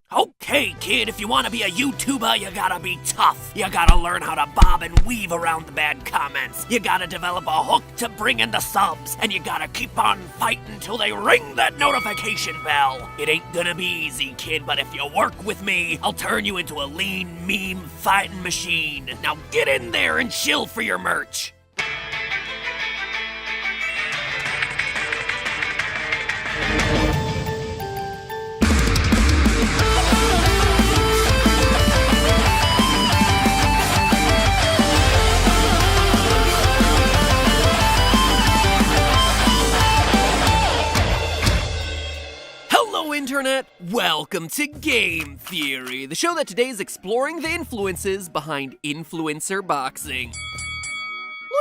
Okay, kid, if you want to be a YouTuber, you gotta be tough. You gotta learn how to bob and weave around the bad comments. You gotta develop a hook to bring in the subs. And you gotta keep on fighting till they ring that notification bell. It ain't gonna be easy, kid, but if you work with me, I'll turn you into a lean meme fighting machine. Now get in there and chill for your merch. Internet, welcome to Game Theory, the show that today is exploring the influences behind influencer boxing.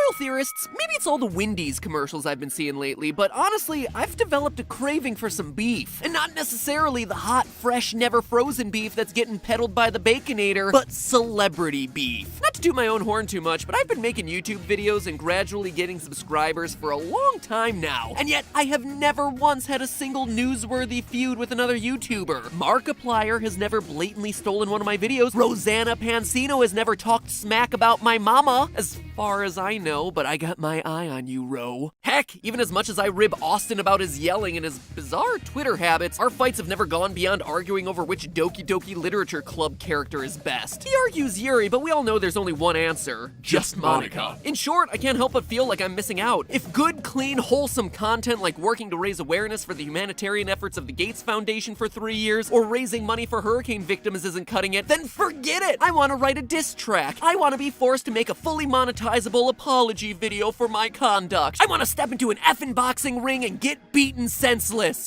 Loyal theorists, maybe it's all the Wendy's commercials I've been seeing lately, but honestly, I've developed a craving for some beef. And not necessarily the hot, fresh, never frozen beef that's getting peddled by the Baconator, but celebrity beef. Not to toot my own horn too much, but I've been making YouTube videos and gradually getting subscribers for a long time now. And yet, I have never once had a single newsworthy feud with another YouTuber. Markiplier has never blatantly stolen one of my videos. Rosanna Pansino has never talked smack about my mama, as far as I know, but I got my eye on you, Ro. Heck, even as much as I rib Austin about his yelling and his bizarre Twitter habits, our fights have never gone beyond arguing over which Doki Doki Literature Club character is best. He argues Yuri, but we all know there's only one answer. Just Monica. In short, I can't help but feel like I'm missing out. If good, clean, wholesome content like working to raise awareness for the humanitarian efforts of the Gates Foundation for 3 years, or raising money for hurricane victims isn't cutting it, then forget it! I want to write a diss track. I want to be forced to make a fully monetizable apology video for my conduct. I want to step into an effing boxing ring and get beaten senseless.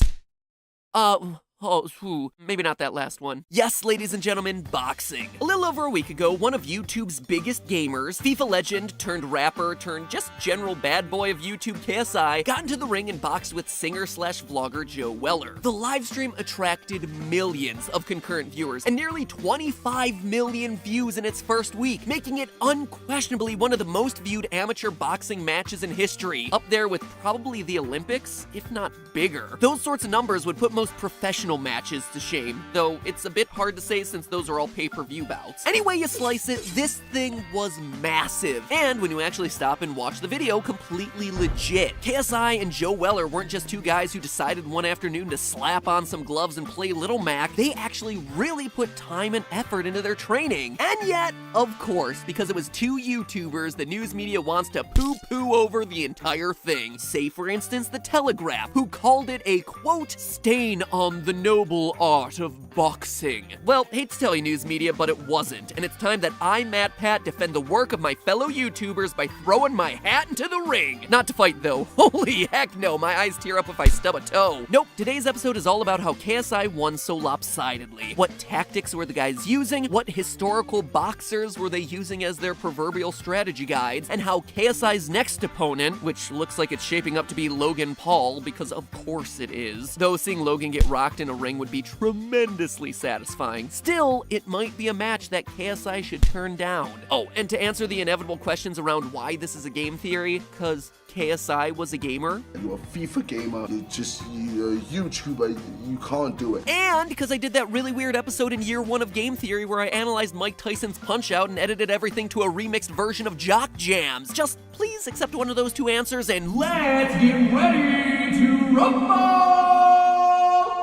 Maybe not that last one. Yes, ladies and gentlemen, boxing. A little over a week ago, one of YouTube's biggest gamers, FIFA legend turned rapper turned just general bad boy of YouTube KSI, got into the ring and boxed with singer/vlogger Joe Weller. The livestream attracted millions of concurrent viewers and nearly 25 million views in its first week, making it unquestionably one of the most viewed amateur boxing matches in history, up there with probably the Olympics, if not bigger. Those sorts of numbers would put most professional matches to shame, though it's a bit hard to say since those are all pay-per-view bouts. Any way you slice it, this thing was massive, and when you actually stop and watch the video, completely legit. KSI and Joe Weller weren't just two guys who decided one afternoon to slap on some gloves and play Little Mac. They actually really put time and effort into their training. And yet, of course, because it was two YouTubers, the news media wants to poo-poo over the entire thing. Say, for instance, The Telegraph, who called it a, quote, stain on the noble art of boxing. Well, hate to tell you, news media, but it wasn't. And it's time that I, Matt Pat, defend the work of my fellow YouTubers by throwing my hat into the ring. Not to fight, though. Holy heck no, my eyes tear up if I stub a toe. Nope, today's episode is all about how KSI won so lopsidedly. What tactics were the guys using? What historical boxers were they using as their proverbial strategy guides? And how KSI's next opponent, which looks like it's shaping up to be Logan Paul, because of course it is, though seeing Logan get rocked in a ring would be tremendously satisfying. Still, it might be a match that KSI should turn down. Oh, and to answer the inevitable questions around why this is a game theory, cause KSI was a gamer. You're a FIFA gamer, you're a YouTuber, you can't do it. And because I did that really weird episode in year 1 of Game Theory where I analyzed Mike Tyson's Punch-Out and edited everything to a remixed version of Jock Jams. Just please accept one of those two answers and let's get ready to rumble!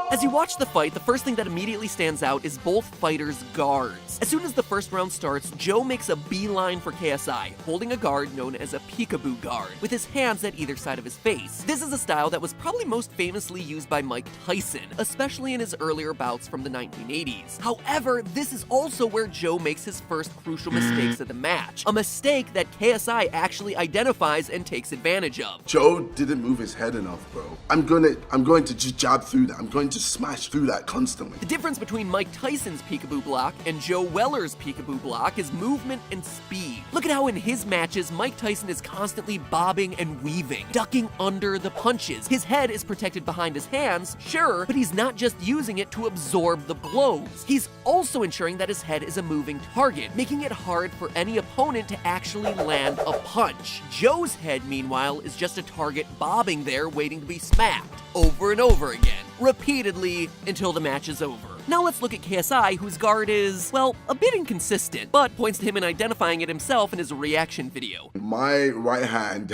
As you watch the fight, the first thing that immediately stands out is both fighters' guards. As soon as the first round starts, Joe makes a beeline for KSI, holding a guard known as a peekaboo guard, with his hands at either side of his face. This is a style that was probably most famously used by Mike Tyson, especially in his earlier bouts from the 1980s. However, this is also where Joe makes his first crucial mistakes of the match, a mistake that KSI actually identifies and takes advantage of. Joe didn't move his head enough, bro. I'm going to just jab through that. I'm going to smash through that constantly. The difference between Mike Tyson's peekaboo block and Joe Weller's peekaboo block is movement and speed. Look at how in his matches, Mike Tyson is constantly bobbing and weaving, ducking under the punches. His head is protected behind his hands, sure, but he's not just using it to absorb the blows. He's also ensuring that his head is a moving target, making it hard for any opponent to actually land a punch. Joe's head, meanwhile, is just a target bobbing there waiting to be smacked over and over again, repeatedly until the match is over. Now let's look at KSI, whose guard is, well, a bit inconsistent, but points to him in identifying it himself in his reaction video. My right hand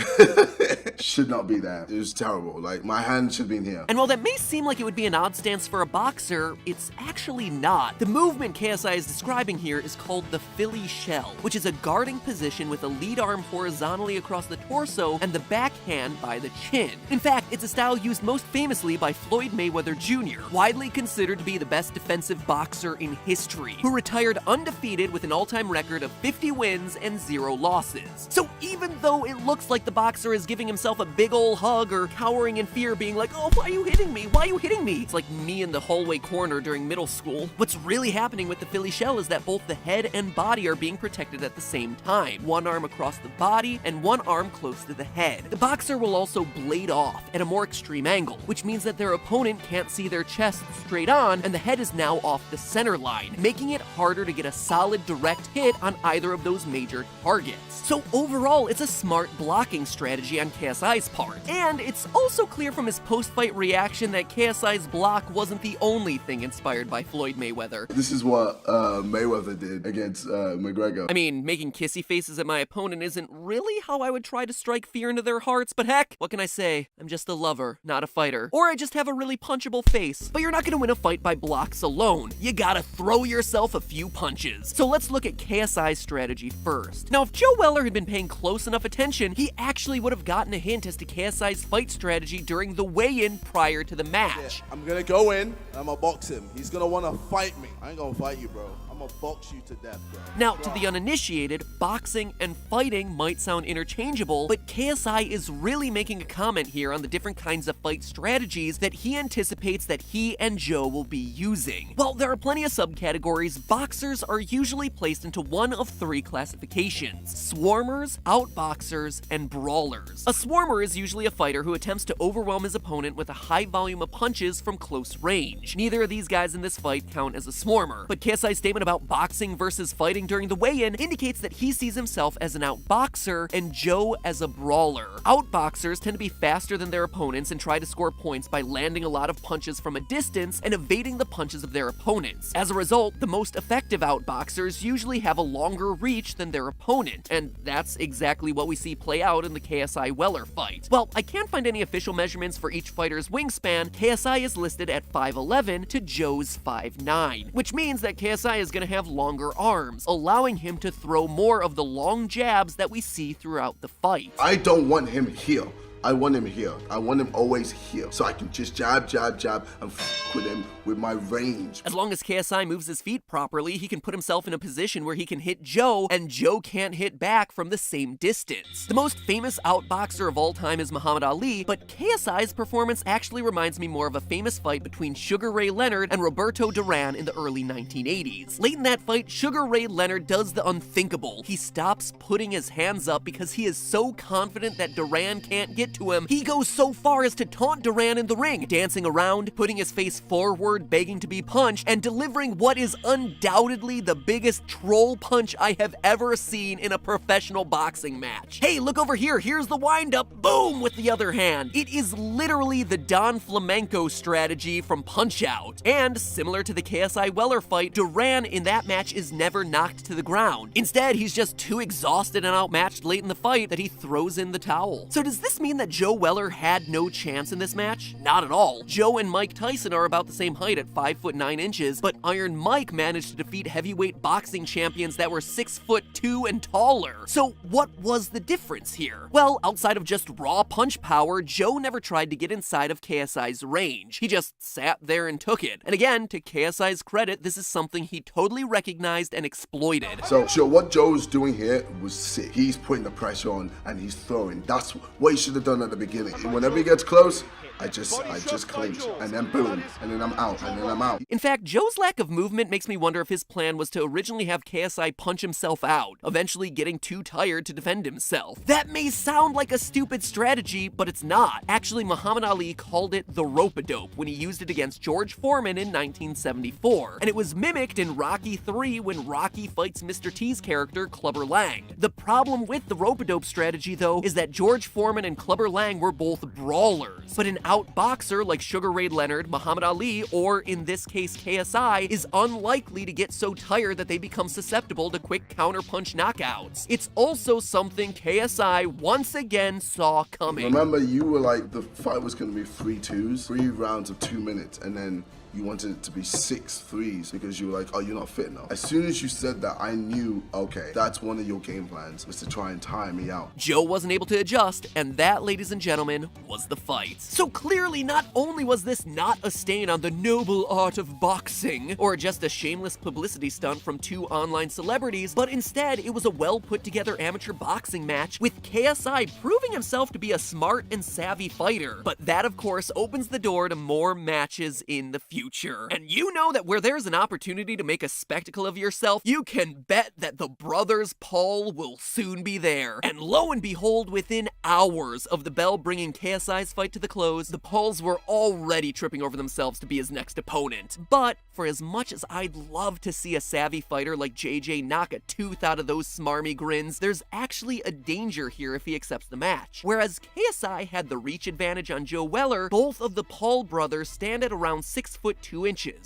should not be there. It was terrible. Like, my hand should be in here. And while that may seem like it would be an odd stance for a boxer, it's actually not. The movement KSI is describing here is called the Philly shell, which is a guarding position with the lead arm horizontally across the torso and the backhand by the chin. In fact, it's a style used most famously by Floyd Mayweather Jr., widely considered to be the best defensive boxer in history, who retired undefeated with an all-time record of 50 wins and 0 losses. So even though it looks like the boxer is giving himself a big ol' hug or cowering in fear, being like, "Oh, why are you hitting me? Why are you hitting me?" It's like me in the hallway corner during middle school. What's really happening with the Philly shell is that both the head and body are being protected at the same time. One arm across the body and one arm close to the head. The boxer will also blade off at a more extreme angle, which means that their opponent can't see their chest straight on, and the head is now off the center line, making it harder to get a solid direct hit on either of those major targets. So overall, it's a smart blocking strategy on KSI's part. And it's also clear from his post-fight reaction that KSI's block wasn't the only thing inspired by Floyd Mayweather. This is what Mayweather did against McGregor. I mean, making kissy faces at my opponent isn't really how I would try to strike fear into their hearts, but heck, what can I say? I'm just a lover, not a fighter. Or I just have a really punchable face. But you're not gonna win a fight by blocks alone. You gotta throw yourself a few punches. So let's look at KSI's strategy first. Now, if Joe Weller had been paying close enough attention, he actually would have gotten a hint as to KSI's fight strategy during the weigh-in prior to the match. Yeah, I'm gonna go in and I'm gonna box him. He's gonna wanna fight me. I ain't gonna fight you, bro. I'm gonna box you to death, bro. Now, to the uninitiated, boxing and fighting might sound interchangeable, but KSI is really making a comment here on the different kinds of fight strategies that he anticipates that he and Joe will be using. While there are plenty of subcategories, boxers are usually placed into one of 3 classifications: swarmers, outboxers, and brawlers. A swarmer is usually a fighter who attempts to overwhelm his opponent with a high volume of punches from close range. Neither of these guys in this fight count as a swarmer, but KSI's statement about boxing versus fighting during the weigh-in indicates that he sees himself as an outboxer and Joe as a brawler. Outboxers tend to be faster than their opponents and try to score points by landing a lot of punches from a distance and evading the punches of their opponents. As a result, the most effective outboxers usually have a longer reach than their opponent, and that's exactly what we see play out in the KSI Weller fight. While I can't find any official measurements for each fighter's wingspan, KSI is listed at 5'11" to Joe's 5'9", which means that KSI is going to have longer arms, allowing him to throw more of the long jabs that we see throughout the fight. I don't want him here. I want him here. I want him always here. So I can just jab, jab, jab, and f with him with my range. As long as KSI moves his feet properly, he can put himself in a position where he can hit Joe, and Joe can't hit back from the same distance. The most famous outboxer of all time is Muhammad Ali, but KSI's performance actually reminds me more of a famous fight between Sugar Ray Leonard and Roberto Duran in the early 1980s. Late in that fight, Sugar Ray Leonard does the unthinkable. He stops putting his hands up because he is so confident that Duran can't get to him. He goes so far as to taunt Duran in the ring, dancing around, putting his face forward, begging to be punched, and delivering what is undoubtedly the biggest troll punch I have ever seen in a professional boxing match. Hey, look over here, here's the wind-up, boom, with the other hand. It is literally the Don Flamenco strategy from Punch-Out! And similar to the KSI Weller fight, Duran in that match is never knocked to the ground. Instead, he's just too exhausted and outmatched late in the fight that he throws in the towel. So does this mean that Joe Weller had no chance in this match? Not at all. Joe and Mike Tyson are about the same height at 5'9", but Iron Mike managed to defeat heavyweight boxing champions that were 6'2" and taller. So what was the difference here? Well, outside of just raw punch power, Joe never tried to get inside of KSI's range. He just sat there and took it. And again, to KSI's credit, this is something he totally recognized and exploited. So what Joe's doing here was sick. He's putting the pressure on and he's throwing. That's what he should have done at the beginning. Whenever he gets close, I just clinch, and then boom, and then I'm out, and then I'm out. In fact, Joe's lack of movement makes me wonder if his plan was to originally have KSI punch himself out, eventually getting too tired to defend himself. That may sound like a stupid strategy, but it's not. Actually, Muhammad Ali called it the rope-a-dope when he used it against George Foreman in 1974, and it was mimicked in Rocky III when Rocky fights Mr. T's character, Clubber Lang. The problem with the rope-a-dope strategy, though, is that George Foreman and Clubber Lang were both brawlers, but in outboxer like Sugar Ray Leonard, Muhammad Ali, or in this case KSI, is unlikely to get so tired that they become susceptible to quick counterpunch knockouts. It's also something KSI once again saw coming. Remember, you were like, the fight was going to be 3-2s, 3 rounds of 2 minutes, and then you wanted it to be 6-3s because you were like, oh, you're not fit enough. As soon as you said that, I knew, okay, that's one of your game plans, was to try and tire me out. Joe wasn't able to adjust, and that, ladies and gentlemen, was the fight. So clearly, not only was this not a stain on the noble art of boxing, or just a shameless publicity stunt from 2 online celebrities, but instead, it was a well-put-together amateur boxing match with KSI proving himself to be a smart and savvy fighter. But that, of course, opens the door to more matches in the future. And you know that where there's an opportunity to make a spectacle of yourself, you can bet that the brothers Paul will soon be there. And lo and behold, within hours of the bell bringing KSI's fight to the close, the Pauls were already tripping over themselves to be his next opponent. But for as much as I'd love to see a savvy fighter like JJ knock a tooth out of those smarmy grins, there's actually a danger here if he accepts the match. Whereas KSI had the reach advantage on Joe Weller, both of the Paul brothers stand at around 6'2"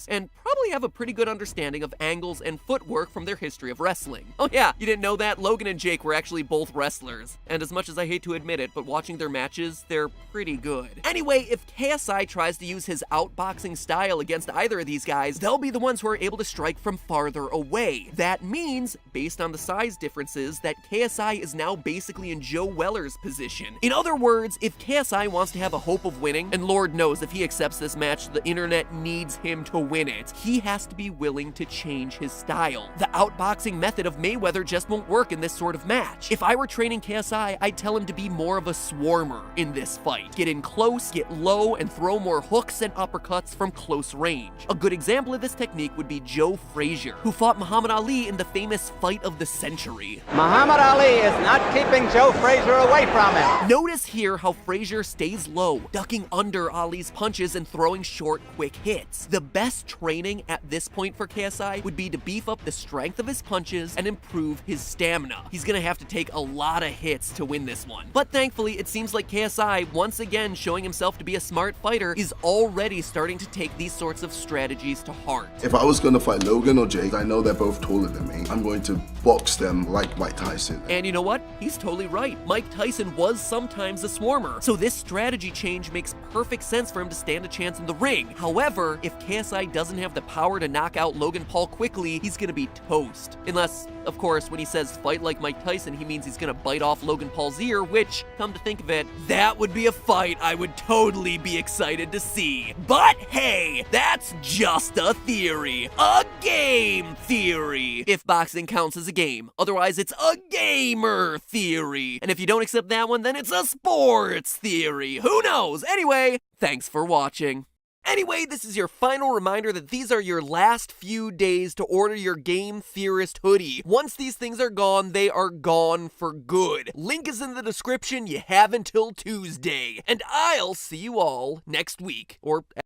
and probably have a pretty good understanding of angles and footwork from their history of wrestling. Oh yeah, you didn't know that? Logan and Jake were actually both wrestlers. And as much as I hate to admit it, but watching their matches, they're pretty good. Anyway, if KSI tries to use his outboxing style against either of these guys, they'll be the ones who are able to strike from farther away. That means, based on the size differences, that KSI is now basically in Joe Weller's position. In other words, if KSI wants to have a hope of winning, and Lord knows if he accepts this match, the internet needs him to win it, he has to be willing to change his style. The outboxing method of Mayweather just won't work in this sort of match. If I were training KSI, I'd tell him to be more of a swarmer in this fight. Get in close, get low, and throw more hooks and uppercuts from close range. A good example of this technique would be Joe Frazier, who fought Muhammad Ali in the famous fight of the century. Muhammad Ali is not keeping Joe Frazier away from him. Notice here how Frazier stays low, ducking under Ali's punches and throwing short, quick hits. The best training at this point for KSI would be to beef up the strength of his punches and improve his stamina. He's gonna have to take a lot of hits to win this one. But thankfully, it seems like KSI, once again showing himself to be a smart fighter, is already starting to take these sorts of strategies to heart. If I was going to fight Logan or Jake, I know they're both taller than me. I'm going to box them like Mike Tyson. And you know what? He's totally right. Mike Tyson was sometimes a swarmer. So this strategy change makes perfect sense for him to stand a chance in the ring. However, if KSI doesn't have the power to knock out Logan Paul quickly, he's gonna be toast. Unless, of course, when he says fight like Mike Tyson, he means he's gonna bite off Logan Paul's ear, which, come to think of it, that would be a fight I would totally be excited to see. But hey, that's just a theory. A game theory. If boxing counts as a game. Otherwise, it's a gamer theory. And if you don't accept that one, then it's a sports theory. Who knows? Anyway, thanks for watching. Anyway, this is your final reminder that these are your last few days to order your Game Theorist hoodie. Once these things are gone, they are gone for good. Link is in the description. You have until Tuesday. And I'll see you all next week. Or